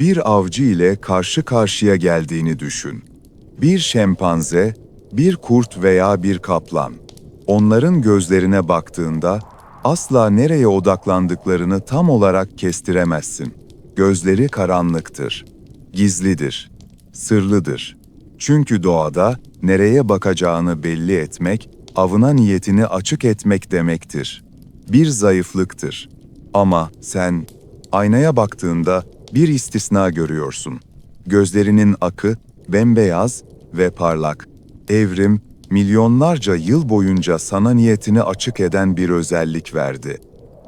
Bir avcı ile karşı karşıya geldiğini düşün. Bir şempanze, bir kurt veya bir kaplan. Onların gözlerine baktığında asla nereye odaklandıklarını tam olarak kestiremezsin. Gözleri karanlıktır, gizlidir, sırlıdır. Çünkü doğada nereye bakacağını belli etmek, avına niyetini açık etmek demektir. Bir zayıflıktır. Ama sen aynaya baktığında bir istisna görüyorsun. Gözlerinin akı bembeyaz ve parlak. Evrim, milyonlarca yıl boyunca sana niyetini açık eden bir özellik verdi.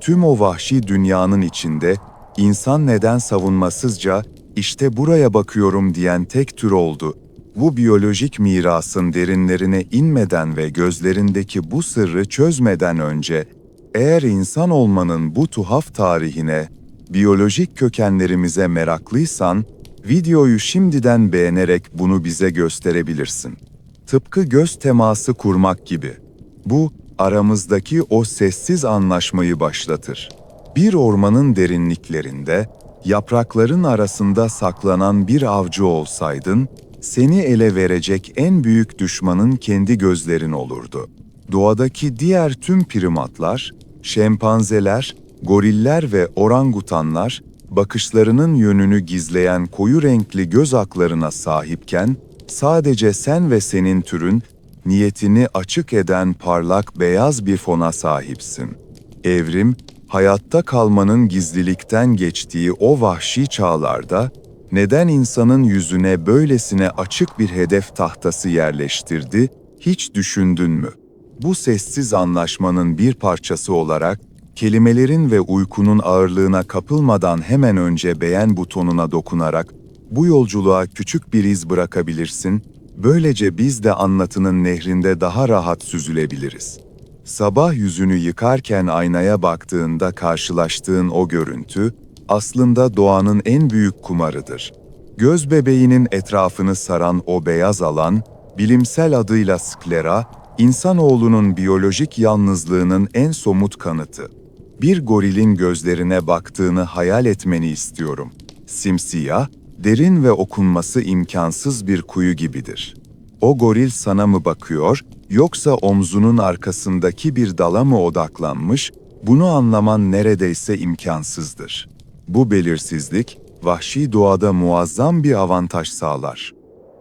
Tüm o vahşi dünyanın içinde, insan neden savunmasızca, işte buraya bakıyorum diyen tek tür oldu. Bu biyolojik mirasın derinlerine inmeden ve gözlerindeki bu sırrı çözmeden önce, eğer insan olmanın bu tuhaf tarihine, biyolojik kökenlerimize meraklıysan, videoyu şimdiden beğenerek bunu bize gösterebilirsin. Tıpkı göz teması kurmak gibi. Bu, aramızdaki o sessiz anlaşmayı başlatır. Bir ormanın derinliklerinde, yaprakların arasında saklanan bir avcı olsaydın, seni ele verecek en büyük düşmanın kendi gözlerin olurdu. Doğadaki diğer tüm primatlar, şempanzeler, goriller ve orangutanlar, bakışlarının yönünü gizleyen koyu renkli göz aklarına sahipken, sadece sen ve senin türün, niyetini açık eden parlak beyaz bir fona sahipsin. Evrim, hayatta kalmanın gizlilikten geçtiği o vahşi çağlarda, neden insanın yüzüne böylesine açık bir hedef tahtası yerleştirdi, hiç düşündün mü? Bu sessiz anlaşmanın bir parçası olarak, kelimelerin ve uykunun ağırlığına kapılmadan hemen önce beğen butonuna dokunarak, bu yolculuğa küçük bir iz bırakabilirsin, böylece biz de anlatının nehrinde daha rahat süzülebiliriz. Sabah yüzünü yıkarken aynaya baktığında karşılaştığın o görüntü, aslında doğanın en büyük kumarıdır. Göz bebeğinin etrafını saran o beyaz alan, bilimsel adıyla sklera, insanoğlunun biyolojik yalnızlığının en somut kanıtı. Bir gorilin gözlerine baktığını hayal etmeni istiyorum. Simsiyah, derin ve okunması imkansız bir kuyu gibidir. O goril sana mı bakıyor, yoksa omzunun arkasındaki bir dala mı odaklanmış, bunu anlaman neredeyse imkansızdır. Bu belirsizlik, vahşi doğada muazzam bir avantaj sağlar.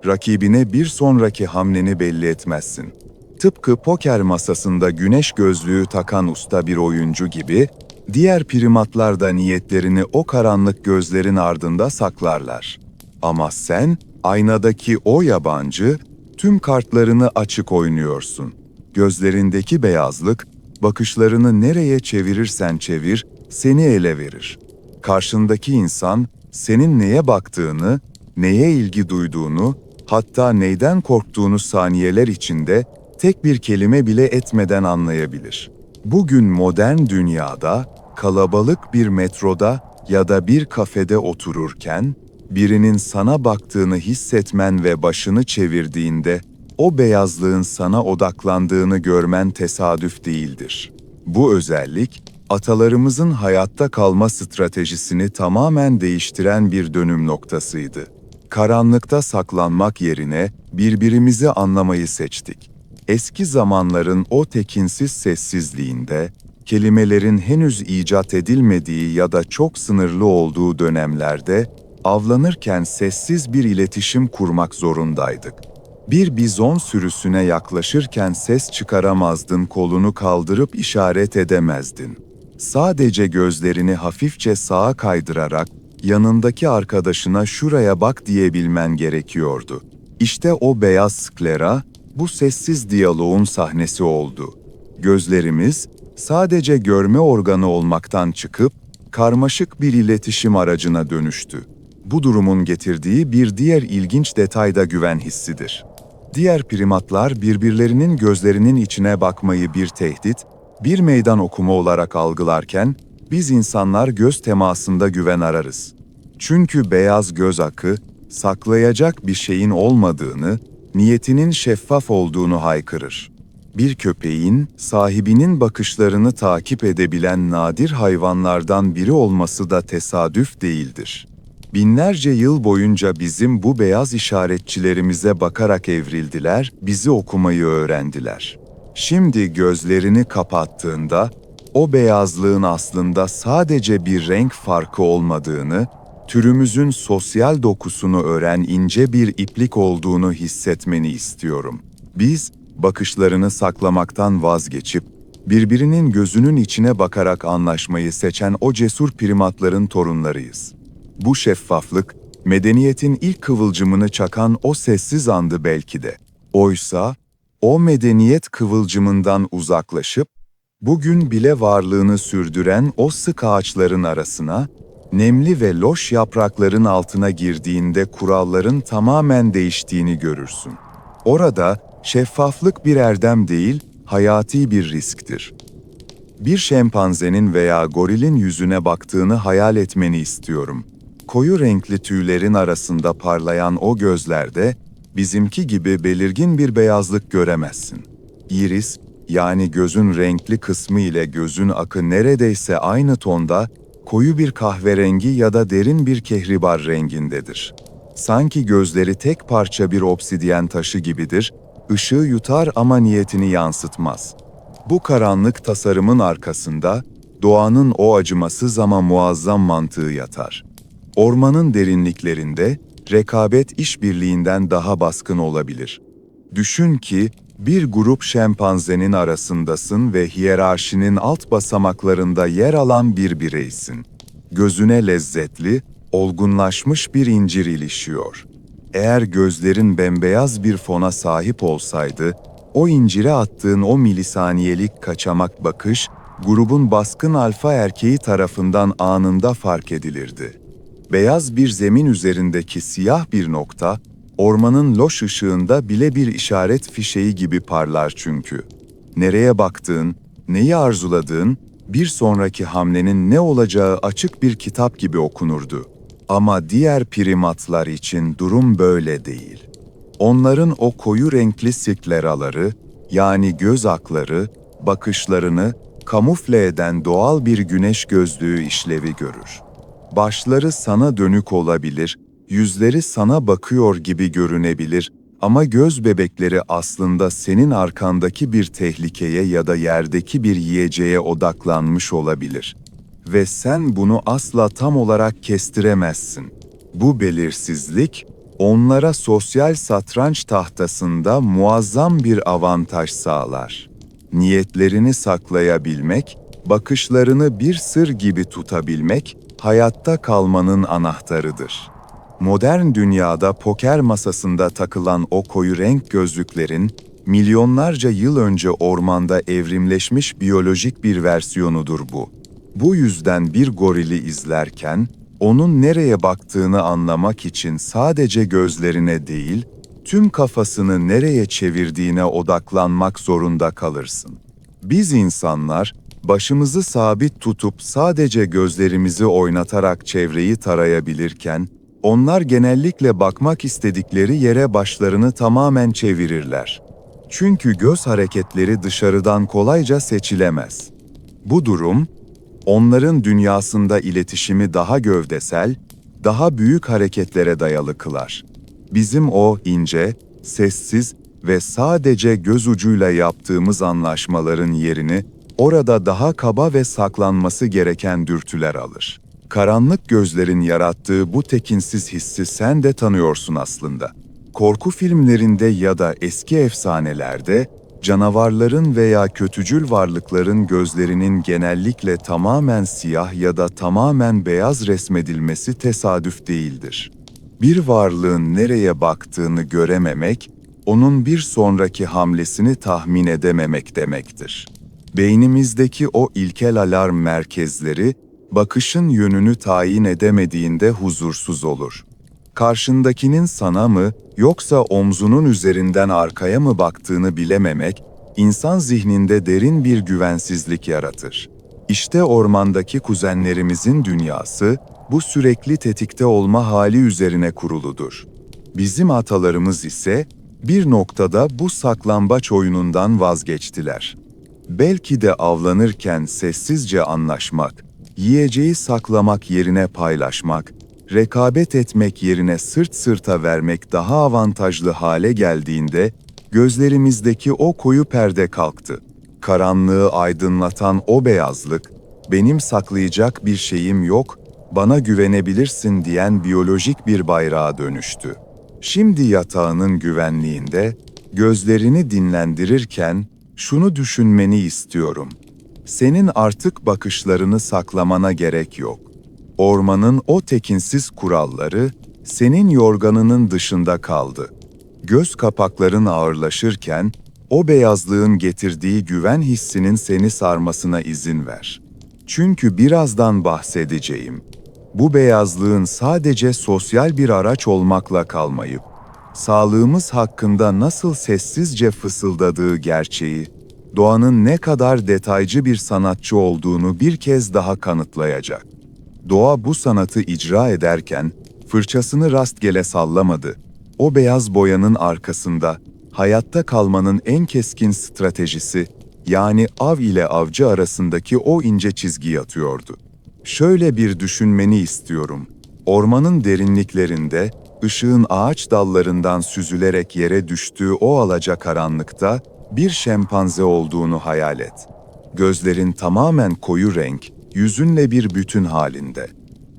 Rakibine bir sonraki hamleni belli etmezsin. Tıpkı poker masasında güneş gözlüğü takan usta bir oyuncu gibi, diğer primatlar da niyetlerini o karanlık gözlerin ardında saklarlar. Ama sen, aynadaki o yabancı, tüm kartlarını açık oynuyorsun. Gözlerindeki beyazlık, bakışlarını nereye çevirirsen çevir, seni ele verir. Karşındaki insan, senin neye baktığını, neye ilgi duyduğunu, hatta neyden korktuğunu saniyeler içinde tek bir kelime bile etmeden anlayabilir. Bugün modern dünyada, kalabalık bir metroda ya da bir kafede otururken, birinin sana baktığını hissetmen ve başını çevirdiğinde, o beyazlığın sana odaklandığını görmen tesadüf değildir. Bu özellik, atalarımızın hayatta kalma stratejisini tamamen değiştiren bir dönüm noktasıydı. Karanlıkta saklanmak yerine birbirimizi anlamayı seçtik. Eski zamanların o tekinsiz sessizliğinde, kelimelerin henüz icat edilmediği ya da çok sınırlı olduğu dönemlerde, avlanırken sessiz bir iletişim kurmak zorundaydık. Bir bizon sürüsüne yaklaşırken ses çıkaramazdın, kolunu kaldırıp işaret edemezdin. Sadece gözlerini hafifçe sağa kaydırarak, yanındaki arkadaşına şuraya bak diyebilmen gerekiyordu. İşte o beyaz sklera, bu sessiz diyaloğun sahnesi oldu. Gözlerimiz, sadece görme organı olmaktan çıkıp, karmaşık bir iletişim aracına dönüştü. Bu durumun getirdiği bir diğer ilginç detay da güven hissidir. Diğer primatlar birbirlerinin gözlerinin içine bakmayı bir tehdit, bir meydan okuma olarak algılarken, biz insanlar göz temasında güven ararız. Çünkü beyaz göz akı, saklayacak bir şeyin olmadığını, niyetinin şeffaf olduğunu haykırır. Bir köpeğin, sahibinin bakışlarını takip edebilen nadir hayvanlardan biri olması da tesadüf değildir. Binlerce yıl boyunca bizim bu beyaz işaretçilerimize bakarak evrildiler, bizi okumayı öğrendiler. Şimdi gözlerini kapattığında, o beyazlığın aslında sadece bir renk farkı olmadığını, türümüzün sosyal dokusunu ören ince bir iplik olduğunu hissetmeni istiyorum. Biz, bakışlarını saklamaktan vazgeçip, birbirinin gözünün içine bakarak anlaşmayı seçen o cesur primatların torunlarıyız. Bu şeffaflık, medeniyetin ilk kıvılcımını çakan o sessiz andı belki de. Oysa, o medeniyet kıvılcımından uzaklaşıp, bugün bile varlığını sürdüren o sık ağaçların arasına, nemli ve loş yaprakların altına girdiğinde kuralların tamamen değiştiğini görürsün. Orada şeffaflık bir erdem değil, hayati bir risktir. Bir şempanzenin veya gorilin yüzüne baktığını hayal etmeni istiyorum. Koyu renkli tüylerin arasında parlayan o gözlerde, bizimki gibi belirgin bir beyazlık göremezsin. İris, yani gözün renkli kısmı ile gözün akı neredeyse aynı tonda, koyu bir kahverengi ya da derin bir kehribar rengindedir. Sanki gözleri tek parça bir obsidyen taşı gibidir, ışığı yutar ama niyetini yansıtmaz. Bu karanlık tasarımın arkasında, doğanın o acımasız ama muazzam mantığı yatar. Ormanın derinliklerinde, rekabet işbirliğinden daha baskın olabilir. Düşün ki, bir grup şempanzenin arasındasın ve hiyerarşinin alt basamaklarında yer alan bir bireysin. Gözüne lezzetli, olgunlaşmış bir incir ilişiyor. Eğer gözlerin bembeyaz bir fona sahip olsaydı, o incire attığın o milisaniyelik kaçamak bakış, grubun baskın alfa erkeği tarafından anında fark edilirdi. Beyaz bir zemin üzerindeki siyah bir nokta, ormanın loş ışığında bile bir işaret fişeği gibi parlar çünkü. Nereye baktığın, neyi arzuladığın, bir sonraki hamlenin ne olacağı açık bir kitap gibi okunurdu. Ama diğer primatlar için durum böyle değil. Onların o koyu renkli skleraları, yani göz akları, bakışlarını kamufle eden doğal bir güneş gözlüğü işlevi görür. Başları sana dönük olabilir, yüzleri sana bakıyor gibi görünebilir ama göz bebekleri aslında senin arkandaki bir tehlikeye ya da yerdeki bir yiyeceğe odaklanmış olabilir. Ve sen bunu asla tam olarak kestiremezsin. Bu belirsizlik, onlara sosyal satranç tahtasında muazzam bir avantaj sağlar. Niyetlerini saklayabilmek, bakışlarını bir sır gibi tutabilmek, hayatta kalmanın anahtarıdır. Modern dünyada poker masasında takılan o koyu renk gözlüklerin, milyonlarca yıl önce ormanda evrimleşmiş biyolojik bir versiyonudur bu. Bu yüzden bir gorili izlerken, onun nereye baktığını anlamak için sadece gözlerine değil, tüm kafasını nereye çevirdiğine odaklanmak zorunda kalırsın. Biz insanlar, başımızı sabit tutup sadece gözlerimizi oynatarak çevreyi tarayabilirken, onlar genellikle bakmak istedikleri yere başlarını tamamen çevirirler. Çünkü göz hareketleri dışarıdan kolayca seçilemez. Bu durum, onların dünyasında iletişimi daha gövdesel, daha büyük hareketlere dayalı kılar. Bizim o ince, sessiz ve sadece göz ucuyla yaptığımız anlaşmaların yerini orada daha kaba ve saklanması gereken dürtüler alır. Karanlık gözlerin yarattığı bu tekinsiz hissi sen de tanıyorsun aslında. Korku filmlerinde ya da eski efsanelerde, canavarların veya kötücül varlıkların gözlerinin genellikle tamamen siyah ya da tamamen beyaz resmedilmesi tesadüf değildir. Bir varlığın nereye baktığını görememek, onun bir sonraki hamlesini tahmin edememek demektir. Beynimizdeki o ilkel alarm merkezleri, bakışın yönünü tayin edemediğinde huzursuz olur. Karşındakinin sana mı, yoksa omzunun üzerinden arkaya mı baktığını bilememek, insan zihninde derin bir güvensizlik yaratır. İşte ormandaki kuzenlerimizin dünyası, bu sürekli tetikte olma hali üzerine kuruludur. Bizim atalarımız ise, bir noktada bu saklambaç oyunundan vazgeçtiler. Belki de avlanırken sessizce anlaşmak, yiyeceği saklamak yerine paylaşmak, rekabet etmek yerine sırt sırta vermek daha avantajlı hale geldiğinde, gözlerimizdeki o koyu perde kalktı. Karanlığı aydınlatan o beyazlık, benim saklayacak bir şeyim yok, bana güvenebilirsin diyen biyolojik bir bayrağa dönüştü. Şimdi yatağının güvenliğinde, gözlerini dinlendirirken, şunu düşünmeni istiyorum. Senin artık bakışlarını saklamana gerek yok. Ormanın o tekinsiz kuralları, senin yorganının dışında kaldı. Göz kapakların ağırlaşırken, o beyazlığın getirdiği güven hissinin seni sarmasına izin ver. Çünkü birazdan bahsedeceğim. Bu beyazlığın sadece sosyal bir araç olmakla kalmayıp, sağlığımız hakkında nasıl sessizce fısıldadığı gerçeği, doğanın ne kadar detaycı bir sanatçı olduğunu bir kez daha kanıtlayacak. Doğa bu sanatı icra ederken, fırçasını rastgele sallamadı. O beyaz boyanın arkasında, hayatta kalmanın en keskin stratejisi, yani av ile avcı arasındaki o ince çizgi yatıyordu. Şöyle bir düşünmeni istiyorum. Ormanın derinliklerinde, ışığın ağaç dallarından süzülerek yere düştüğü o alacakaranlıkta bir şempanze olduğunu hayal et. Gözlerin tamamen koyu renk, yüzünle bir bütün halinde.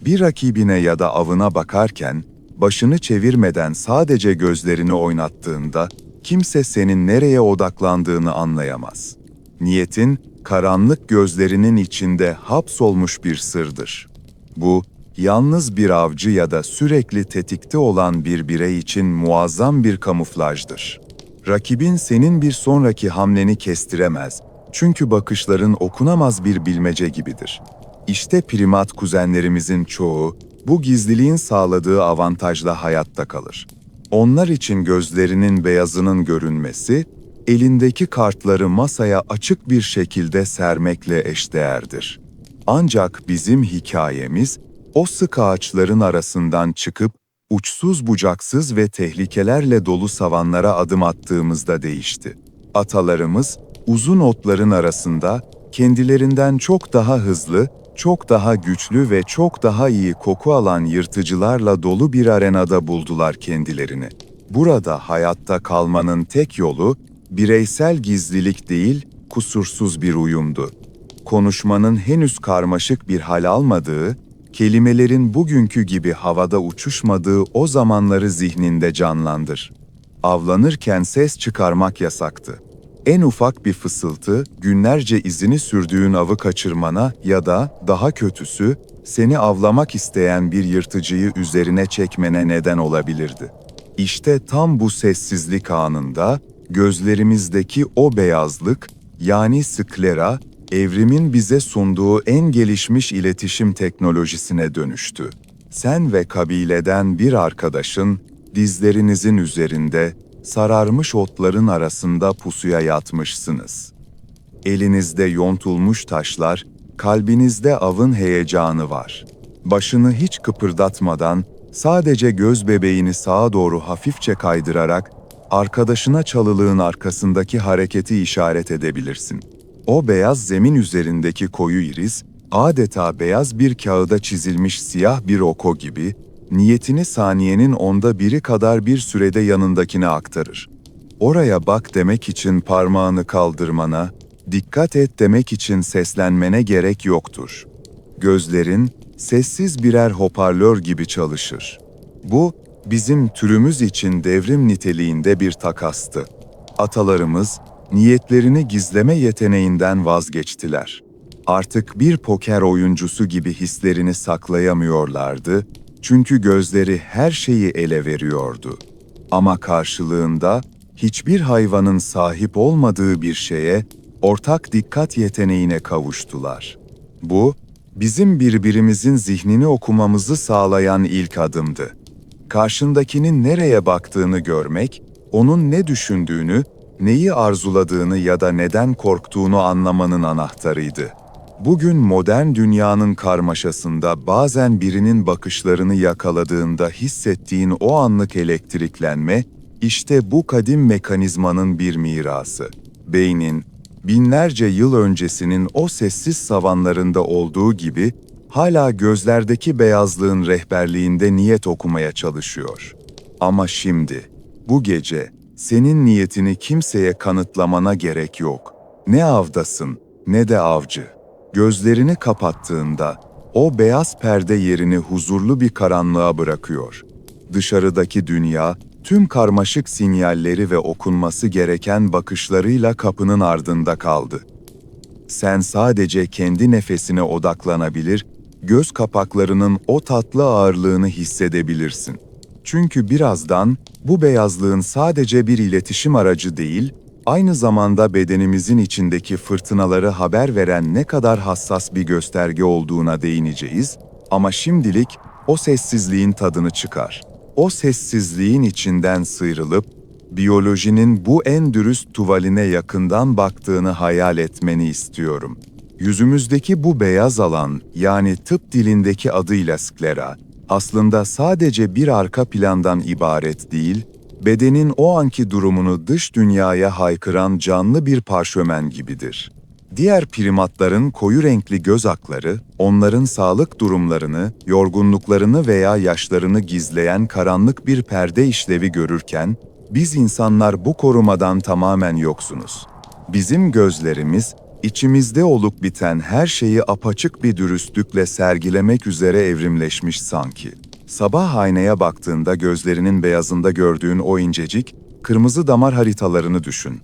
Bir rakibine ya da avına bakarken, başını çevirmeden sadece gözlerini oynattığında, kimse senin nereye odaklandığını anlayamaz. Niyetin, karanlık gözlerinin içinde hapsolmuş bir sırdır. Bu, yalnız bir avcı ya da sürekli tetikte olan bir birey için muazzam bir kamuflajdır. Rakibin senin bir sonraki hamleni kestiremez, çünkü bakışların okunamaz bir bilmece gibidir. İşte primat kuzenlerimizin çoğu, bu gizliliğin sağladığı avantajla hayatta kalır. Onlar için gözlerinin beyazının görünmesi, elindeki kartları masaya açık bir şekilde sermekle eşdeğerdir. Ancak bizim hikayemiz, o sık ağaçların arasından çıkıp, uçsuz bucaksız ve tehlikelerle dolu savanlara adım attığımızda değişti. Atalarımız, uzun otların arasında, kendilerinden çok daha hızlı, çok daha güçlü ve çok daha iyi koku alan yırtıcılarla dolu bir arenada buldular kendilerini. Burada hayatta kalmanın tek yolu, bireysel gizlilik değil, kusursuz bir uyumdu. Konuşmanın henüz karmaşık bir hal almadığı, kelimelerin bugünkü gibi havada uçuşmadığı o zamanları zihninde canlandır. Avlanırken ses çıkarmak yasaktı. En ufak bir fısıltı, günlerce izini sürdüğün avı kaçırmana ya da, daha kötüsü, seni avlamak isteyen bir yırtıcıyı üzerine çekmene neden olabilirdi. İşte tam bu sessizlik anında, gözlerimizdeki o beyazlık, yani sklera, evrimin bize sunduğu en gelişmiş iletişim teknolojisine dönüştü. Sen ve kabileden bir arkadaşın, dizlerinizin üzerinde, sararmış otların arasında pusuya yatmışsınız. Elinizde yontulmuş taşlar, kalbinizde avın heyecanı var. Başını hiç kıpırdatmadan, sadece göz bebeğini sağa doğru hafifçe kaydırarak, arkadaşına çalılığın arkasındaki hareketi işaret edebilirsin. O beyaz zemin üzerindeki koyu iris, adeta beyaz bir kağıda çizilmiş siyah bir oko gibi, niyetini saniyenin 1/10 kadar bir sürede yanındakine aktarır. Oraya bak demek için parmağını kaldırmana, dikkat et demek için seslenmene gerek yoktur. Gözlerin, sessiz birer hoparlör gibi çalışır. Bu, bizim türümüz için devrim niteliğinde bir takastı. Atalarımız, niyetlerini gizleme yeteneğinden vazgeçtiler. Artık bir poker oyuncusu gibi hislerini saklayamıyorlardı, çünkü gözleri her şeyi ele veriyordu. Ama karşılığında, hiçbir hayvanın sahip olmadığı bir şeye, ortak dikkat yeteneğine kavuştular. Bu, bizim birbirimizin zihnini okumamızı sağlayan ilk adımdı. Karşındakinin nereye baktığını görmek, onun ne düşündüğünü, neyi arzuladığını ya da neden korktuğunu anlamanın anahtarıydı. Bugün modern dünyanın karmaşasında bazen birinin bakışlarını yakaladığında hissettiğin o anlık elektriklenme, işte bu kadim mekanizmanın bir mirası. Beynin, binlerce yıl öncesinin o sessiz savanlarında olduğu gibi, Hala gözlerdeki beyazlığın rehberliğinde niyet okumaya çalışıyor. Ama şimdi, bu gece, senin niyetini kimseye kanıtlamana gerek yok. Ne avdasın, ne de avcı. Gözlerini kapattığında, o beyaz perde yerini huzurlu bir karanlığa bırakıyor. Dışarıdaki dünya, tüm karmaşık sinyalleri ve okunması gereken bakışlarıyla kapının ardında kaldı. Sen sadece kendi nefesine odaklanabilir, göz kapaklarının o tatlı ağırlığını hissedebilirsin. Çünkü birazdan bu beyazlığın sadece bir iletişim aracı değil, aynı zamanda bedenimizin içindeki fırtınaları haber veren ne kadar hassas bir gösterge olduğuna değineceğiz, ama şimdilik o sessizliğin tadını çıkar. O sessizliğin içinden sıyrılıp, biyolojinin bu en dürüst tuvaline yakından baktığını hayal etmeni istiyorum. Yüzümüzdeki bu beyaz alan, yani tıp dilindeki adıyla sklera, aslında sadece bir arka plandan ibaret değil, bedenin o anki durumunu dış dünyaya haykıran canlı bir parşömen gibidir. Diğer primatların koyu renkli göz akları, onların sağlık durumlarını, yorgunluklarını veya yaşlarını gizleyen karanlık bir perde işlevi görürken, biz insanlar bu korumadan tamamen yoksunuz. Bizim gözlerimiz, içimizde olup biten her şeyi apaçık bir dürüstlükle sergilemek üzere evrimleşmiş sanki. Sabah aynaya baktığında gözlerinin beyazında gördüğün o incecik, kırmızı damar haritalarını düşün.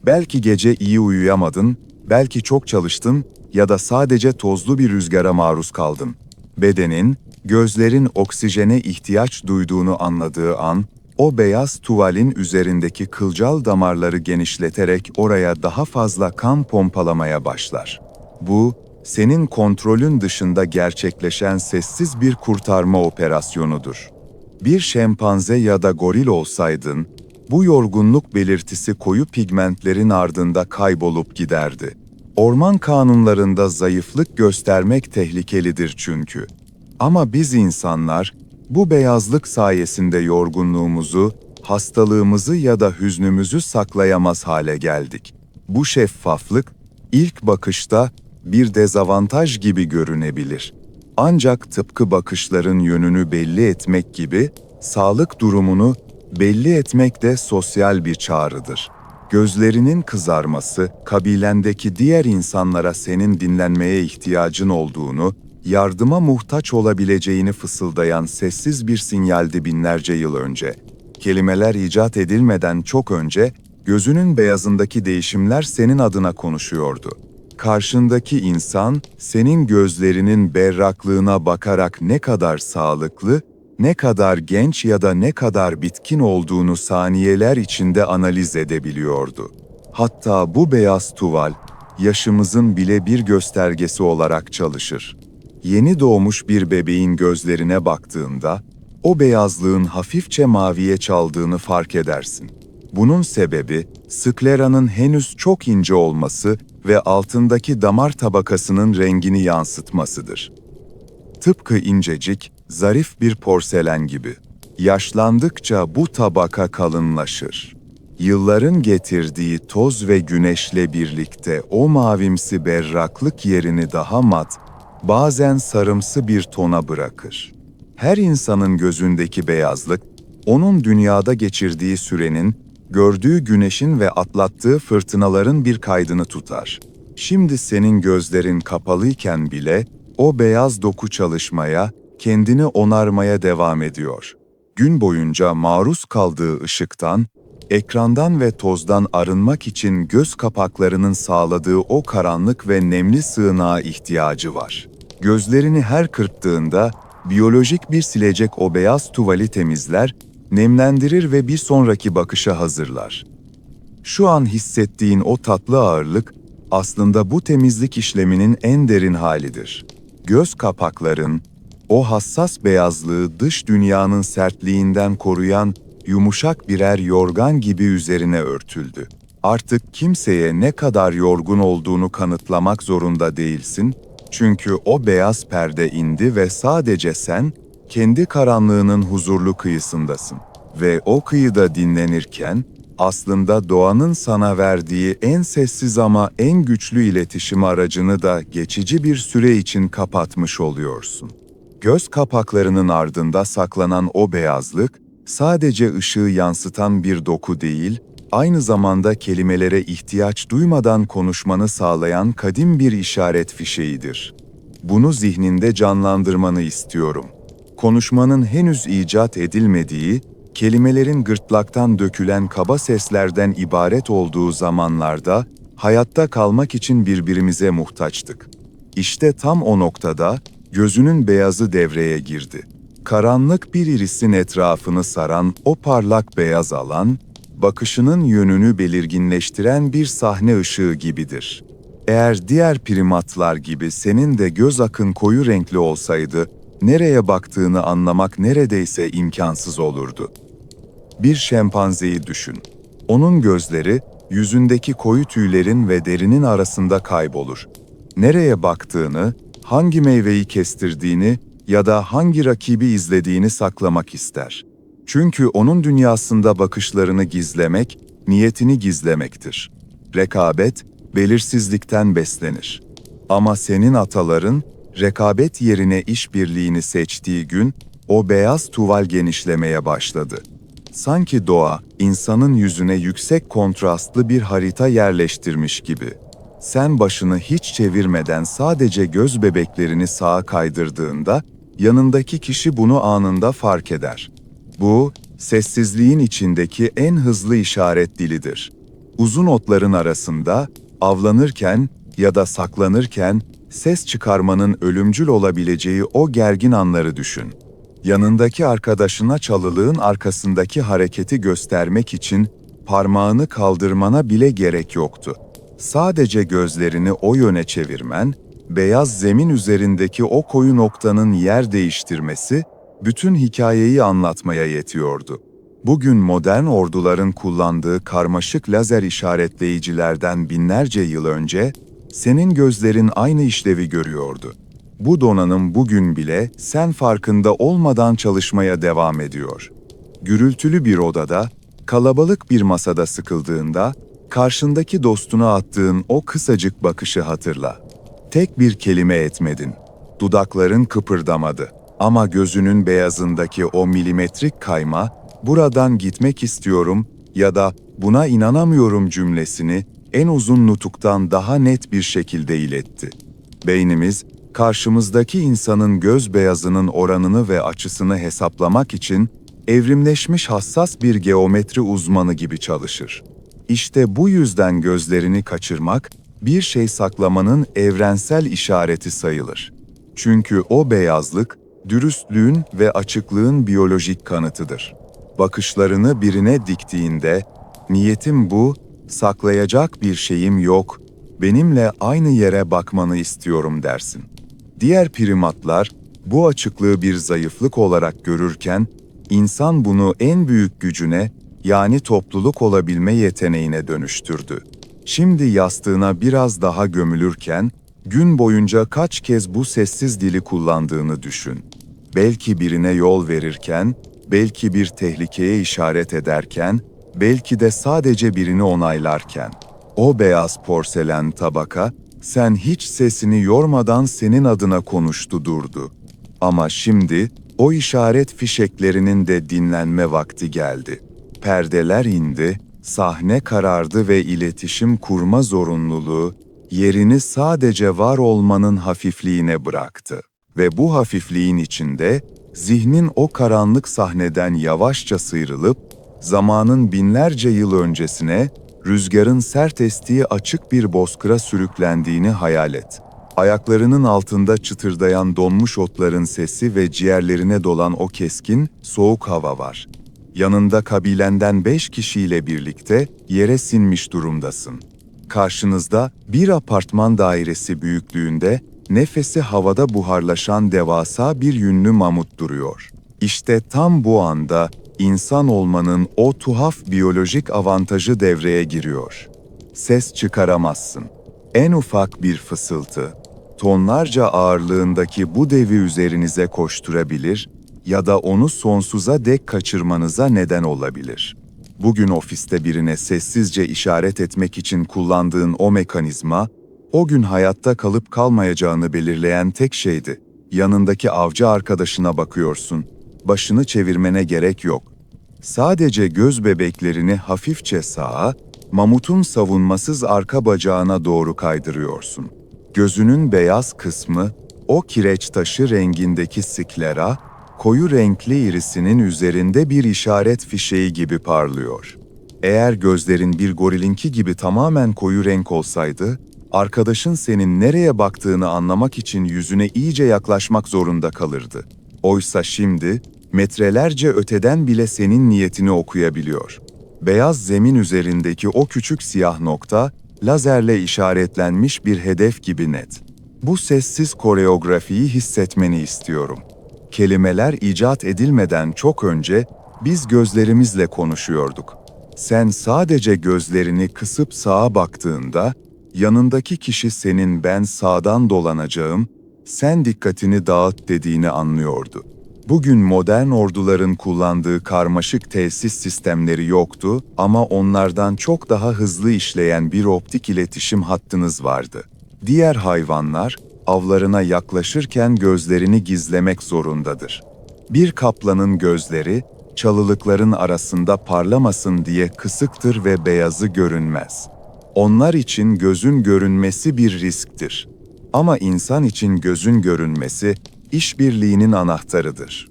Belki gece iyi uyuyamadın, belki çok çalıştın ya da sadece tozlu bir rüzgara maruz kaldın. Bedenin, gözlerin oksijene ihtiyaç duyduğunu anladığı an, o beyaz tuvalin üzerindeki kılcal damarları genişleterek oraya daha fazla kan pompalamaya başlar. Bu, senin kontrolün dışında gerçekleşen sessiz bir kurtarma operasyonudur. Bir şempanze ya da goril olsaydın, bu yorgunluk belirtisi koyu pigmentlerin ardında kaybolup giderdi. Orman kanunlarında zayıflık göstermek tehlikelidir çünkü. Ama biz insanlar, bu beyazlık sayesinde yorgunluğumuzu, hastalığımızı ya da hüznümüzü saklayamaz hale geldik. Bu şeffaflık, ilk bakışta bir dezavantaj gibi görünebilir. Ancak tıpkı bakışların yönünü belli etmek gibi, sağlık durumunu belli etmek de sosyal bir çağrıdır. Gözlerinin kızarması, kabilendeki diğer insanlara senin dinlenmeye ihtiyacın olduğunu, yardıma muhtaç olabileceğini fısıldayan sessiz bir sinyaldi binlerce yıl önce. Kelimeler icat edilmeden çok önce, gözünün beyazındaki değişimler senin adına konuşuyordu. Karşındaki insan, senin gözlerinin berraklığına bakarak ne kadar sağlıklı, ne kadar genç ya da ne kadar bitkin olduğunu saniyeler içinde analiz edebiliyordu. Hatta bu beyaz tuval, yaşımızın bile bir göstergesi olarak çalışır. Yeni doğmuş bir bebeğin gözlerine baktığında, o beyazlığın hafifçe maviye çaldığını fark edersin. Bunun sebebi, skleranın henüz çok ince olması ve altındaki damar tabakasının rengini yansıtmasıdır. Tıpkı incecik, zarif bir porselen gibi. Yaşlandıkça bu tabaka kalınlaşır. Yılların getirdiği toz ve güneşle birlikte o mavimsi berraklık yerini daha mat, bazen sarımsı bir tona bırakır. Her insanın gözündeki beyazlık, onun dünyada geçirdiği sürenin, gördüğü güneşin ve atlattığı fırtınaların bir kaydını tutar. Şimdi senin gözlerin kapalıyken bile, o beyaz doku çalışmaya, kendini onarmaya devam ediyor. Gün boyunca maruz kaldığı ışıktan, ekrandan ve tozdan arınmak için göz kapaklarının sağladığı o karanlık ve nemli sığınağa ihtiyacı var. Gözlerini her kırptığında, biyolojik bir silecek o beyaz tuvali temizler, nemlendirir ve bir sonraki bakışa hazırlar. Şu an hissettiğin o tatlı ağırlık, aslında bu temizlik işleminin en derin halidir. Göz kapakların, o hassas beyazlığı dış dünyanın sertliğinden koruyan yumuşak birer yorgan gibi üzerine örtüldü. Artık kimseye ne kadar yorgun olduğunu kanıtlamak zorunda değilsin, çünkü o beyaz perde indi ve sadece sen, kendi karanlığının huzurlu kıyısındasın. Ve o kıyıda dinlenirken, Aslında doğanın sana verdiği en sessiz ama en güçlü iletişim aracını da geçici bir süre için kapatmış oluyorsun. Göz kapaklarının ardında saklanan o beyazlık, sadece ışığı yansıtan bir doku değil, aynı zamanda kelimelere ihtiyaç duymadan konuşmanı sağlayan kadim bir işaret fişeğidir. Bunu zihninde canlandırmanı istiyorum. Konuşmanın henüz icat edilmediği, kelimelerin gırtlaktan dökülen kaba seslerden ibaret olduğu zamanlarda, hayatta kalmak için birbirimize muhtaçtık. İşte tam o noktada, gözünün beyazı devreye girdi. Karanlık bir irisin etrafını saran o parlak beyaz alan, bakışının yönünü belirginleştiren bir sahne ışığı gibidir. Eğer diğer primatlar gibi senin de göz akın koyu renkli olsaydı, nereye baktığını anlamak neredeyse imkansız olurdu. Bir şempanzeyi düşün. Onun gözleri, yüzündeki koyu tüylerin ve derinin arasında kaybolur. Nereye baktığını, hangi meyveyi kestirdiğini ya da hangi rakibi izlediğini saklamak ister. Çünkü onun dünyasında bakışlarını gizlemek, niyetini gizlemektir. Rekabet, belirsizlikten beslenir. Ama senin ataların, rekabet yerine işbirliğini seçtiği gün, o beyaz tuval genişlemeye başladı. Sanki doğa, insanın yüzüne yüksek kontrastlı bir harita yerleştirmiş gibi. Sen başını hiç çevirmeden sadece göz bebeklerini sağa kaydırdığında, yanındaki kişi bunu anında fark eder. Bu, sessizliğin içindeki en hızlı işaret dilidir. Uzun otların arasında, avlanırken ya da saklanırken, ses çıkarmanın ölümcül olabileceği o gergin anları düşün. Yanındaki arkadaşına çalılığın arkasındaki hareketi göstermek için parmağını kaldırmana bile gerek yoktu. Sadece gözlerini o yöne çevirmen, beyaz zemin üzerindeki o koyu noktanın yer değiştirmesi, bütün hikayeyi anlatmaya yetiyordu. Bugün modern orduların kullandığı karmaşık lazer işaretleyicilerden binlerce yıl önce, senin gözlerin aynı işlevi görüyordu. Bu donanım bugün bile sen farkında olmadan çalışmaya devam ediyor. Gürültülü bir odada, kalabalık bir masada sıkıldığında, karşındaki dostuna attığın o kısacık bakışı hatırla. Tek bir kelime etmedin. Dudakların kıpırdamadı. Ama gözünün beyazındaki o milimetrik kayma, buradan gitmek istiyorum ya da buna inanamıyorum cümlesini en uzun nutuktan daha net bir şekilde iletti. Beynimiz, karşımızdaki insanın göz beyazının oranını ve açısını hesaplamak için evrimleşmiş hassas bir geometri uzmanı gibi çalışır. İşte bu yüzden gözlerini kaçırmak, bir şey saklamanın evrensel işareti sayılır. Çünkü o beyazlık, dürüstlüğün ve açıklığın biyolojik kanıtıdır. Bakışlarını birine diktiğinde, niyetim bu, saklayacak bir şeyim yok, benimle aynı yere bakmanı istiyorum dersin. Diğer primatlar, bu açıklığı bir zayıflık olarak görürken, insan bunu en büyük gücüne, yani topluluk olabilme yeteneğine dönüştürdü. Şimdi yastığına biraz daha gömülürken, gün boyunca kaç kez bu sessiz dili kullandığını düşün. Belki birine yol verirken, belki bir tehlikeye işaret ederken, belki de sadece birini onaylarken. O beyaz porselen tabaka, sen hiç sesini yormadan senin adına konuştu durdu. Ama şimdi, o işaret fişeklerinin de dinlenme vakti geldi. Perdeler indi, sahne karardı ve iletişim kurma zorunluluğu, yerini sadece var olmanın hafifliğine bıraktı. Ve bu hafifliğin içinde, zihnin o karanlık sahneden yavaşça sıyrılıp, zamanın binlerce yıl öncesine, rüzgarın sert estiği açık bir bozkıra sürüklendiğini hayal et. Ayaklarının altında çıtırdayan donmuş otların sesi ve ciğerlerine dolan o keskin, soğuk hava var. Yanında kabilenden 5 kişiyle birlikte yere sinmiş durumdasın. Karşınızda bir apartman dairesi büyüklüğünde, nefesi havada buharlaşan devasa bir yünlü mamut duruyor. İşte tam bu anda insan olmanın o tuhaf biyolojik avantajı devreye giriyor. Ses çıkaramazsın. En ufak bir fısıltı, tonlarca ağırlığındaki bu devi üzerinize koşturabilir ya da onu sonsuza dek kaçırmanıza neden olabilir. Bugün ofiste birine sessizce işaret etmek için kullandığın o mekanizma, o gün hayatta kalıp kalmayacağını belirleyen tek şeydi. Yanındaki avcı arkadaşına bakıyorsun. Başını çevirmene gerek yok. Sadece göz bebeklerini hafifçe sağa, mamutun savunmasız arka bacağına doğru kaydırıyorsun. Gözünün beyaz kısmı, o kireç taşı rengindeki sklera, koyu renkli irisinin üzerinde bir işaret fişeği gibi parlıyor. Eğer gözlerin bir gorilinki gibi tamamen koyu renk olsaydı, arkadaşın senin nereye baktığını anlamak için yüzüne iyice yaklaşmak zorunda kalırdı. Oysa şimdi, metrelerce öteden bile senin niyetini okuyabiliyor. Beyaz zemin üzerindeki o küçük siyah nokta, lazerle işaretlenmiş bir hedef gibi net. Bu sessiz koreografiyi hissetmeni istiyorum. Kelimeler icat edilmeden çok önce biz gözlerimizle konuşuyorduk. Sen sadece gözlerini kısıp sağa baktığında, yanındaki kişi senin "ben sağdan dolanacağım, sen dikkatini dağıt" dediğini anlıyordu. Bugün modern orduların kullandığı karmaşık tesis sistemleri yoktu ama onlardan çok daha hızlı işleyen bir optik iletişim hattınız vardı. Diğer hayvanlar, avlarına yaklaşırken gözlerini gizlemek zorundadır. Bir kaplanın gözleri, çalılıkların arasında parlamasın diye kısıktır ve beyazı görünmez. Onlar için gözün görünmesi bir risktir. Ama insan için gözün görünmesi, işbirliğinin anahtarıdır.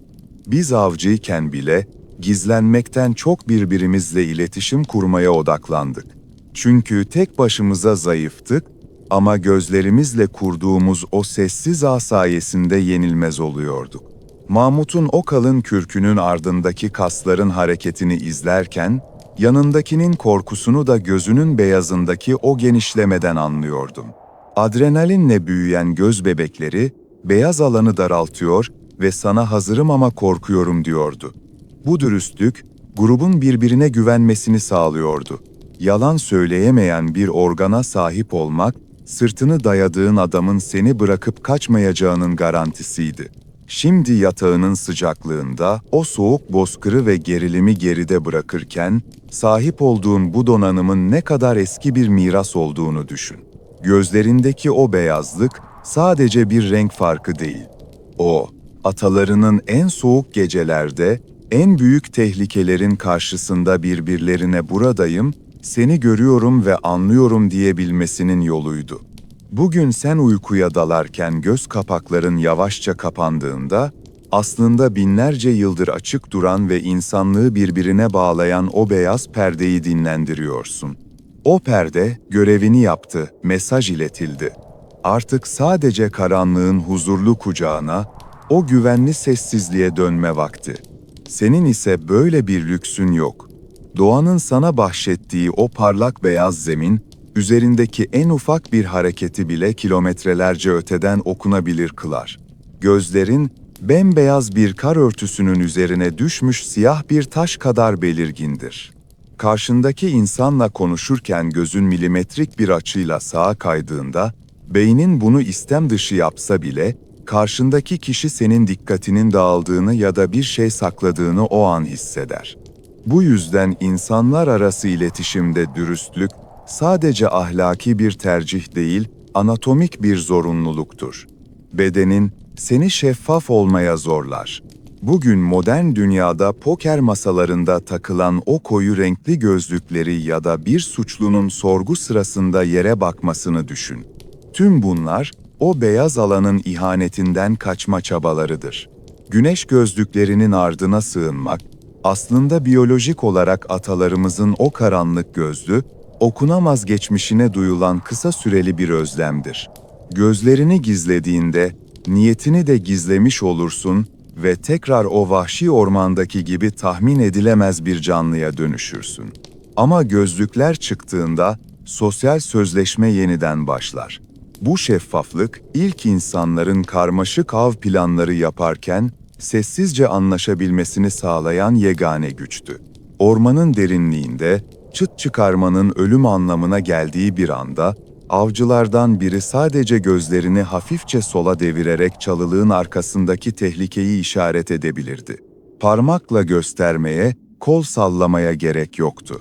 Biz avcıyken bile, gizlenmekten çok birbirimizle iletişim kurmaya odaklandık. Çünkü tek başımıza zayıftık, ama gözlerimizle kurduğumuz o sessiz ağ sayesinde yenilmez oluyorduk. Mamut'un o kalın kürkünün ardındaki kasların hareketini izlerken, yanındakinin korkusunu da gözünün beyazındaki o genişlemeden anlıyordum. Adrenalinle büyüyen göz bebekleri, beyaz alanı daraltıyor ve "sana hazırım ama korkuyorum" diyordu. Bu dürüstlük, grubun birbirine güvenmesini sağlıyordu. Yalan söyleyemeyen bir organa sahip olmak, sırtını dayadığın adamın seni bırakıp kaçmayacağının garantisiydi. Şimdi yatağının sıcaklığında, o soğuk bozkırı ve gerilimi geride bırakırken, sahip olduğun bu donanımın ne kadar eski bir miras olduğunu düşün. Gözlerindeki o beyazlık, sadece bir renk farkı değil. O, atalarının en soğuk gecelerde, en büyük tehlikelerin karşısında birbirlerine "buradayım, seni görüyorum ve anlıyorum" diyebilmesinin yoluydu. Bugün sen uykuya dalarken göz kapakların yavaşça kapandığında, aslında binlerce yıldır açık duran ve insanlığı birbirine bağlayan o beyaz perdeyi dinlendiriyorsun. O perde görevini yaptı, mesaj iletildi. Artık sadece karanlığın huzurlu kucağına, o güvenli sessizliğe dönme vakti. Senin ise böyle bir lüksün yok. Doğanın sana bahşettiği o parlak beyaz zemin, üzerindeki en ufak bir hareketi bile kilometrelerce öteden okunabilir kılar. Gözlerin, bembeyaz bir kar örtüsünün üzerine düşmüş siyah bir taş kadar belirgindir. Karşındaki insanla konuşurken gözün milimetrik bir açıyla sağa kaydığında, beynin bunu istem dışı yapsa bile, karşındaki kişi senin dikkatinin dağıldığını ya da bir şey sakladığını o an hisseder. Bu yüzden insanlar arası iletişimde dürüstlük, sadece ahlaki bir tercih değil, anatomik bir zorunluluktur. Bedenin seni şeffaf olmaya zorlar. Bugün modern dünyada poker masalarında takılan o koyu renkli gözlükleri ya da bir suçlunun sorgu sırasında yere bakmasını düşün. Tüm bunlar, o beyaz alanın ihanetinden kaçma çabalarıdır. Güneş gözlüklerinin ardına sığınmak, aslında biyolojik olarak atalarımızın o karanlık gözlü, okunamaz geçmişine duyulan kısa süreli bir özlemdir. Gözlerini gizlediğinde, niyetini de gizlemiş olursun ve tekrar o vahşi ormandaki gibi tahmin edilemez bir canlıya dönüşürsün. Ama gözlükler çıktığında, sosyal sözleşme yeniden başlar. Bu şeffaflık, ilk insanların karmaşık av planları yaparken, sessizce anlaşabilmesini sağlayan yegane güçtü. Ormanın derinliğinde, çıt çıkarmanın ölüm anlamına geldiği bir anda, avcılardan biri sadece gözlerini hafifçe sola devirerek çalılığın arkasındaki tehlikeyi işaret edebilirdi. Parmakla göstermeye, Kol sallamaya gerek yoktu.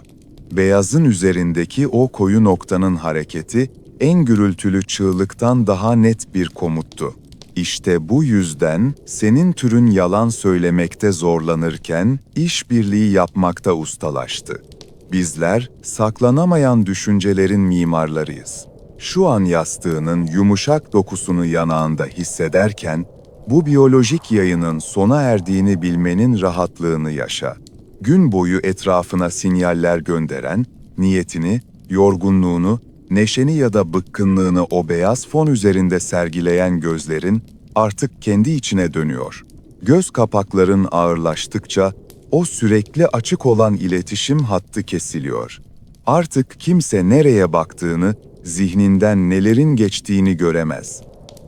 Beyazın üzerindeki o koyu noktanın hareketi, en gürültülü çığlıktan daha net bir komuttu. İşte bu yüzden senin türün yalan söylemekte zorlanırken işbirliği yapmakta ustalaştı. Bizler saklanamayan düşüncelerin mimarlarıyız. Şu an yastığının yumuşak dokusunu yanağında hissederken bu biyolojik yayının sona erdiğini bilmenin rahatlığını yaşa. Gün boyu etrafına sinyaller gönderen, niyetini, yorgunluğunu, neşeni ya da bıkkınlığını o beyaz fon üzerinde sergileyen gözlerin artık kendi içine dönüyor. Göz kapakların ağırlaştıkça o sürekli açık olan iletişim hattı kesiliyor. Artık kimse nereye baktığını, zihninden nelerin geçtiğini göremez.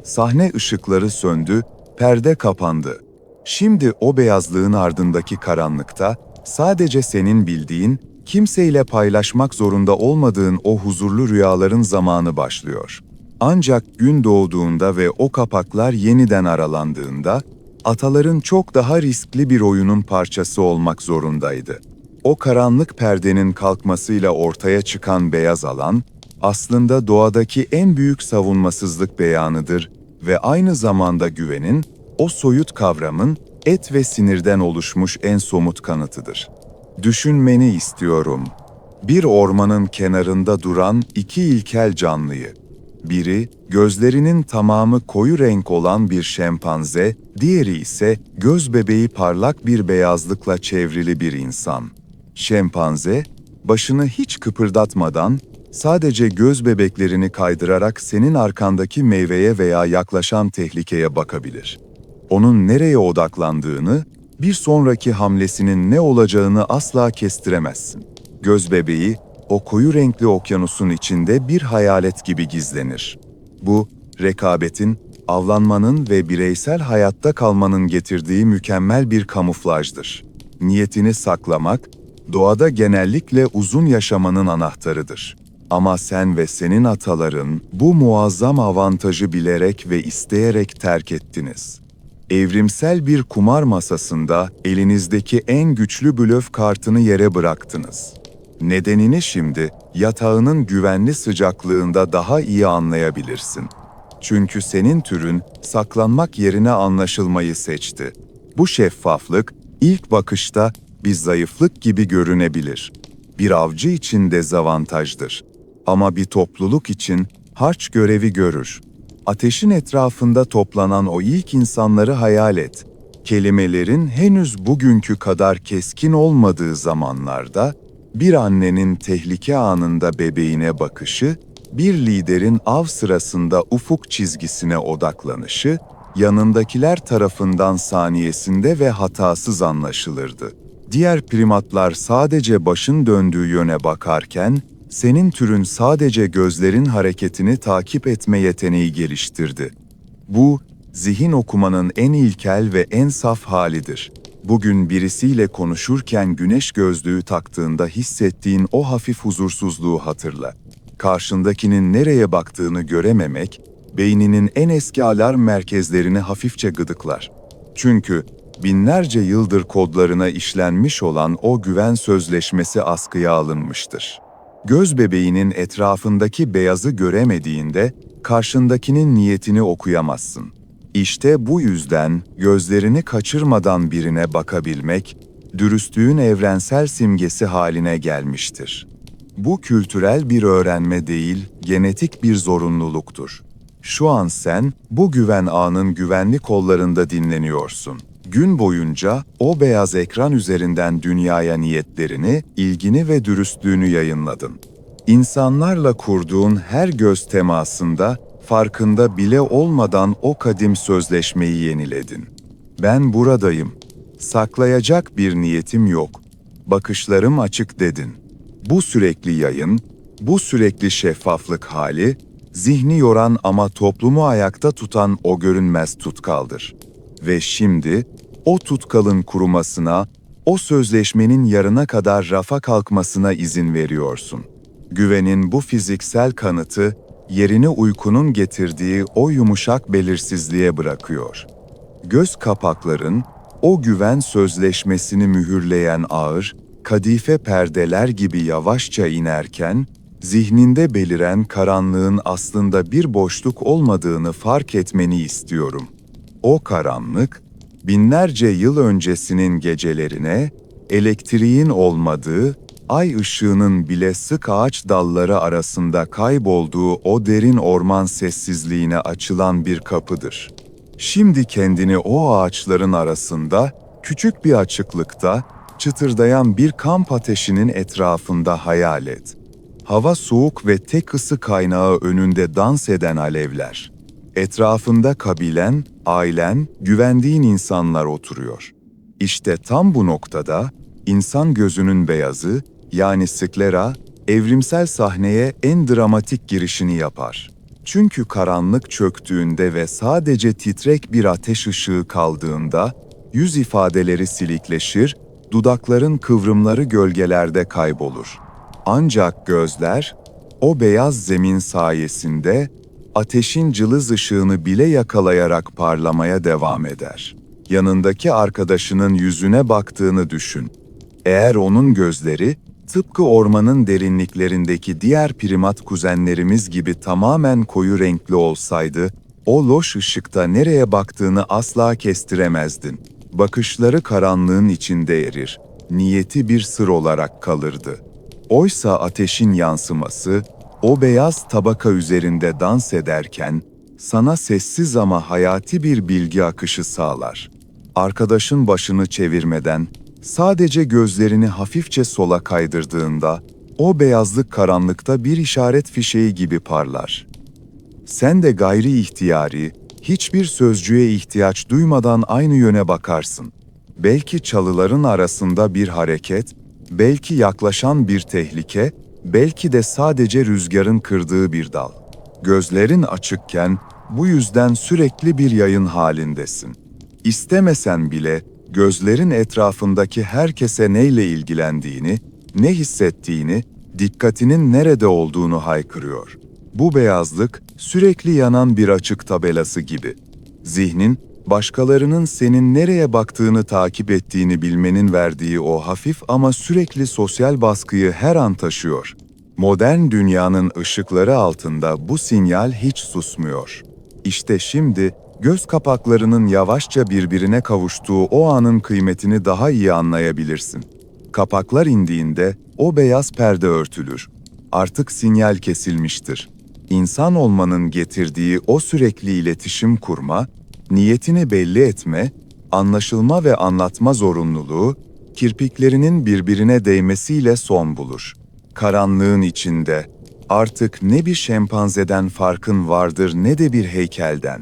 Sahne ışıkları söndü, perde kapandı. Şimdi o beyazlığın ardındaki karanlıkta sadece senin bildiğin, kimseyle paylaşmak zorunda olmadığın o huzurlu rüyaların zamanı başlıyor. Ancak gün doğduğunda ve o kapaklar yeniden aralandığında, ataların çok daha riskli bir oyunun parçası olmak zorundaydı. O karanlık perdenin kalkmasıyla ortaya çıkan beyaz alan, aslında doğadaki en büyük savunmasızlık beyanıdır ve aynı zamanda güvenin, o soyut kavramın et ve sinirden oluşmuş en somut kanıtıdır. Düşünmeni istiyorum. Bir ormanın kenarında duran iki ilkel canlıyı. Biri, gözlerinin tamamı koyu renk olan bir şempanze, diğeri ise göz bebeği parlak bir beyazlıkla çevrili bir insan. Şempanze, başını hiç kıpırdatmadan, sadece göz bebeklerini kaydırarak senin arkandaki meyveye veya yaklaşan tehlikeye bakabilir. Onun nereye odaklandığını, bir sonraki hamlesinin ne olacağını asla kestiremezsin. Göz bebeği, o koyu renkli okyanusun içinde bir hayalet gibi gizlenir. Bu, rekabetin, avlanmanın ve bireysel hayatta kalmanın getirdiği mükemmel bir kamuflajdır. Niyetini saklamak, doğada genellikle uzun yaşamanın anahtarıdır. Ama sen ve senin ataların bu muazzam avantajı bilerek ve isteyerek terk ettiniz. Evrimsel bir kumar masasında elinizdeki en güçlü blöf kartını yere bıraktınız. Nedenini şimdi yatağının güvenli sıcaklığında daha iyi anlayabilirsin. Çünkü senin türün saklanmak yerine anlaşılmayı seçti. Bu şeffaflık ilk bakışta bir zayıflık gibi görünebilir. Bir avcı için dezavantajdır. Ama bir topluluk için harç görevi görür. Ateşin etrafında toplanan o ilk insanları hayal et. Kelimelerin henüz bugünkü kadar keskin olmadığı zamanlarda, bir annenin tehlike anında bebeğine bakışı, bir liderin av sırasında ufuk çizgisine odaklanışı, yanındakiler tarafından saniyesinde ve hatasız anlaşılırdı. Diğer primatlar sadece başın döndüğü yöne bakarken, senin türün sadece gözlerin hareketini takip etme yeteneği geliştirdi. Bu, zihin okumanın en ilkel ve en saf halidir. Bugün birisiyle konuşurken güneş gözlüğü taktığında hissettiğin o hafif huzursuzluğu hatırla. Karşındakinin nereye baktığını görememek, beyninin en eski alarm merkezlerini hafifçe gıdıklar. Çünkü binlerce yıldır kodlarına işlenmiş olan o güven sözleşmesi askıya alınmıştır. Göz bebeğinin etrafındaki beyazı göremediğinde karşındakinin niyetini okuyamazsın. İşte bu yüzden gözlerini kaçırmadan birine bakabilmek, dürüstlüğün evrensel simgesi haline gelmiştir. Bu kültürel bir öğrenme değil, genetik bir zorunluluktur. Şu an sen, bu güven ağının güvenli kollarında dinleniyorsun. Gün boyunca o beyaz ekran üzerinden dünyaya niyetlerini, ilgini ve dürüstlüğünü yayınladın. İnsanlarla kurduğun her göz temasında, farkında bile olmadan o kadim sözleşmeyi yeniledin. Ben buradayım. Saklayacak bir niyetim yok. Bakışlarım açık dedin. Bu sürekli yayın, bu sürekli şeffaflık hali, zihni yoran ama toplumu ayakta tutan o görünmez tutkaldır. Ve şimdi, o tutkalın kurumasına, o sözleşmenin yarına kadar rafa kalkmasına izin veriyorsun. Güvenin bu fiziksel kanıtı, yerini uykunun getirdiği o yumuşak belirsizliğe bırakıyor. Göz kapakların, o güven sözleşmesini mühürleyen ağır, kadife perdeler gibi yavaşça inerken, zihninde beliren karanlığın aslında bir boşluk olmadığını fark etmeni istiyorum. O karanlık, binlerce yıl öncesinin gecelerine, elektriğin olmadığı, ay ışığının bile sık ağaç dalları arasında kaybolduğu o derin orman sessizliğine açılan bir kapıdır. Şimdi kendini o ağaçların arasında, küçük bir açıklıkta, çıtırdayan bir kamp ateşinin etrafında hayal et. Hava soğuk ve tek ısı kaynağı önünde dans eden alevler. Etrafında kabilen, ailen, güvendiğin insanlar oturuyor. İşte tam bu noktada, insan gözünün beyazı, yani sklera, evrimsel sahneye en dramatik girişini yapar. Çünkü karanlık çöktüğünde ve sadece titrek bir ateş ışığı kaldığında, yüz ifadeleri silikleşir, dudakların kıvrımları gölgelerde kaybolur. Ancak gözler, o beyaz zemin sayesinde, ateşin cılız ışığını bile yakalayarak parlamaya devam eder. Yanındaki arkadaşının yüzüne baktığını düşün. Eğer onun gözleri, tıpkı ormanın derinliklerindeki diğer primat kuzenlerimiz gibi tamamen koyu renkli olsaydı, o loş ışıkta nereye baktığını asla kestiremezdin. Bakışları karanlığın içinde erir, niyeti bir sır olarak kalırdı. Oysa ateşin yansıması, o beyaz tabaka üzerinde dans ederken, sana sessiz ama hayati bir bilgi akışı sağlar. Arkadaşın başını çevirmeden, sadece gözlerini hafifçe sola kaydırdığında, o beyazlık karanlıkta bir işaret fişeği gibi parlar. Sen de gayri ihtiyari, hiçbir sözcüğe ihtiyaç duymadan aynı yöne bakarsın. Belki çalıların arasında bir hareket, belki yaklaşan bir tehlike, belki de sadece rüzgarın kırdığı bir dal. Gözlerin açıkken, bu yüzden sürekli bir yayın halindesin. İstemesen bile, gözlerin etrafındaki herkese neyle ilgilendiğini, ne hissettiğini, dikkatinin nerede olduğunu haykırıyor. Bu beyazlık, sürekli yanan bir açık tabelası gibi. Zihnin, başkalarının senin nereye baktığını takip ettiğini bilmenin verdiği o hafif ama sürekli sosyal baskıyı her an taşıyor. Modern dünyanın ışıkları altında bu sinyal hiç susmuyor. İşte şimdi, göz kapaklarının yavaşça birbirine kavuştuğu o anın kıymetini daha iyi anlayabilirsin. Kapaklar indiğinde o beyaz perde örtülür. Artık sinyal kesilmiştir. İnsan olmanın getirdiği o sürekli iletişim kurma, niyetini belli etme, anlaşılma ve anlatma zorunluluğu, kirpiklerinin birbirine değmesiyle son bulur. Karanlığın içinde, artık ne bir şempanzeden farkın vardır ne de bir heykelden.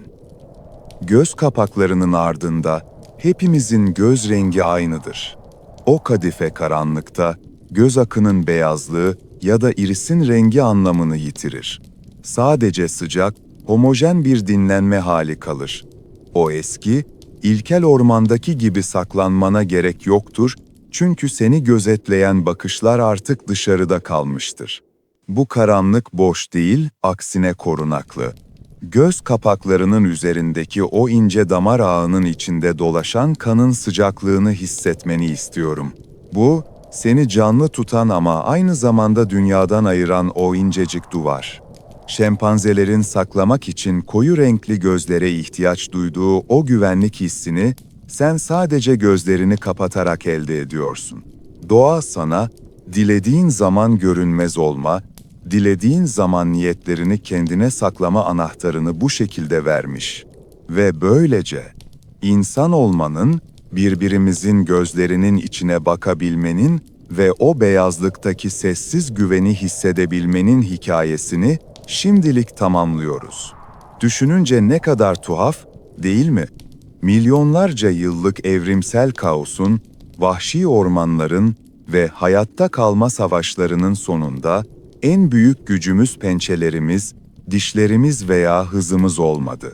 Göz kapaklarının ardında, hepimizin göz rengi aynıdır. O kadife karanlıkta, göz akının beyazlığı ya da irisin rengi anlamını yitirir. Sadece sıcak, homojen bir dinlenme hali kalır. O eski, ilkel ormandaki gibi saklanmana gerek yoktur, çünkü seni gözetleyen bakışlar artık dışarıda kalmıştır. Bu karanlık boş değil, aksine korunaklı. Göz kapaklarının üzerindeki o ince damar ağının içinde dolaşan kanın sıcaklığını hissetmeni istiyorum. Bu, seni canlı tutan ama aynı zamanda dünyadan ayıran o incecik duvar. Şempanzelerin saklamak için koyu renkli gözlere ihtiyaç duyduğu o güvenlik hissini, sen sadece gözlerini kapatarak elde ediyorsun. Doğa sana, dilediğin zaman görünmez olma, dilediğin zaman niyetlerini kendine saklama anahtarını bu şekilde vermiş. Ve böylece, insan olmanın, birbirimizin gözlerinin içine bakabilmenin ve o beyazlıktaki sessiz güveni hissedebilmenin hikayesini şimdilik tamamlıyoruz. Düşününce ne kadar tuhaf, değil mi? Milyonlarca yıllık evrimsel kaosun, vahşi ormanların ve hayatta kalma savaşlarının sonunda, en büyük gücümüz pençelerimiz, dişlerimiz veya hızımız olmadı.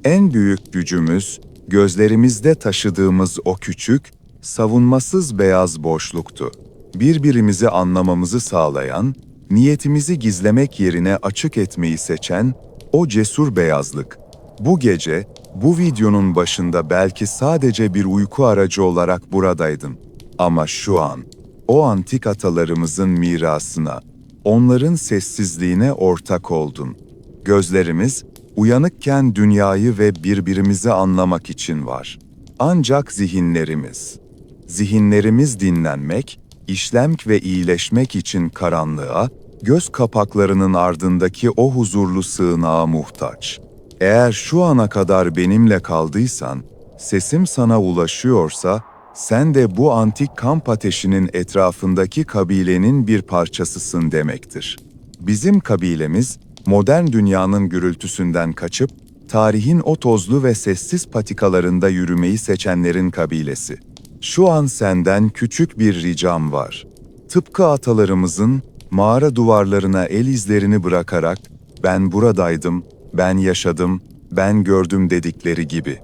En büyük gücümüz, gözlerimizde taşıdığımız o küçük, savunmasız beyaz boşluktu. Birbirimizi anlamamızı sağlayan, niyetimizi gizlemek yerine açık etmeyi seçen o cesur beyazlık. Bu gece, bu videonun başında belki sadece bir uyku aracı olarak buradaydın. Ama şu an, O antik atalarımızın mirasına, onların sessizliğine ortak oldun. Gözlerimiz, uyanıkken dünyayı ve birbirimizi anlamak için var. Ancak zihinlerimiz dinlenmek, işlemek ve iyileşmek için karanlığa, göz kapaklarının ardındaki o huzurlu sığınağa muhtaç. Eğer şu ana kadar benimle kaldıysan, sesim sana ulaşıyorsa, sen de bu antik kamp ateşinin etrafındaki kabilenin bir parçasısın demektir. Bizim kabilemiz, modern dünyanın gürültüsünden kaçıp, tarihin o tozlu ve sessiz patikalarında yürümeyi seçenlerin kabilesi. Şu an senden küçük bir ricam var. Tıpkı atalarımızın mağara duvarlarına el izlerini bırakarak, ben buradaydım, ben yaşadım, ben gördüm dedikleri gibi.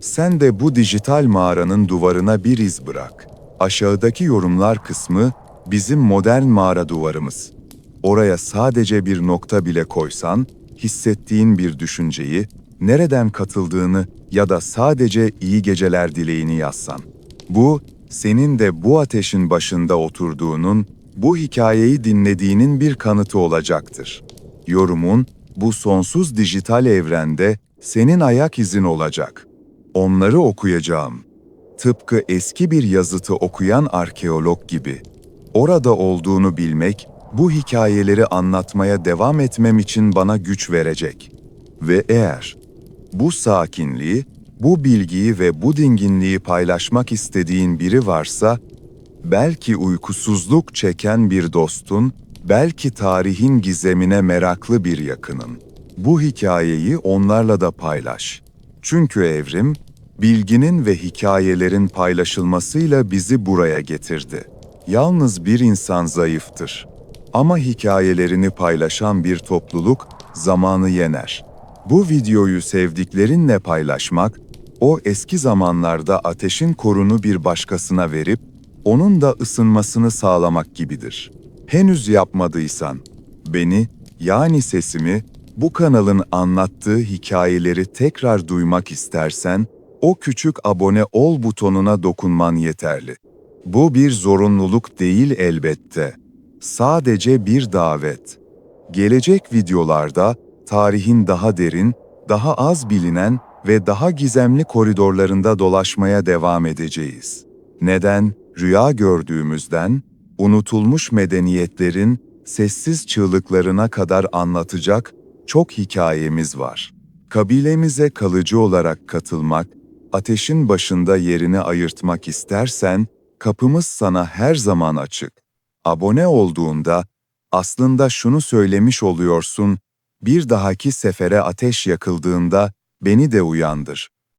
Sen de bu dijital mağaranın duvarına bir iz bırak. Aşağıdaki yorumlar kısmı bizim modern mağara duvarımız. Oraya sadece bir nokta bile koysan, hissettiğin bir düşünceyi, nereden katıldığını ya da sadece iyi geceler dileğini yazsan. Bu, senin de bu ateşin başında oturduğunun, bu hikayeyi dinlediğinin bir kanıtı olacaktır. Yorumun, bu sonsuz dijital evrende senin ayak izin olacak. Onları okuyacağım. Tıpkı eski bir yazıtı okuyan arkeolog gibi. Orada olduğunu bilmek, bu hikayeleri anlatmaya devam etmem için bana güç verecek. Ve eğer bu sakinliği, bu bilgiyi ve bu dinginliği paylaşmak istediğin biri varsa, belki uykusuzluk çeken bir dostun, belki tarihin gizemine meraklı bir yakının. Bu hikayeyi onlarla da paylaş. Çünkü evrim, bilginin ve hikayelerin paylaşılmasıyla bizi buraya getirdi. Yalnız bir insan zayıftır. Ama hikayelerini paylaşan bir topluluk zamanı yener. Bu videoyu sevdiklerinle paylaşmak, o eski zamanlarda ateşin korunu bir başkasına verip, onun da ısınmasını sağlamak gibidir. Henüz yapmadıysan, beni, yani sesimi, bu kanalın anlattığı hikayeleri tekrar duymak istersen, o küçük abone ol butonuna dokunman yeterli. Bu bir zorunluluk değil elbette. Sadece bir davet. Gelecek videolarda tarihin daha derin, daha az bilinen ve daha gizemli koridorlarında dolaşmaya devam edeceğiz. Neden? Rüya gördüğümüzden, unutulmuş medeniyetlerin sessiz çığlıklarına kadar anlatacak çok hikayemiz var. Kabilemize kalıcı olarak katılmak, ateşin başında yerini ayırtmak istersen, kapımız sana her zaman açık. Abone olduğunda, aslında şunu söylemiş oluyorsun, bir dahaki sefere ateş yakıldığında beni de uyandır.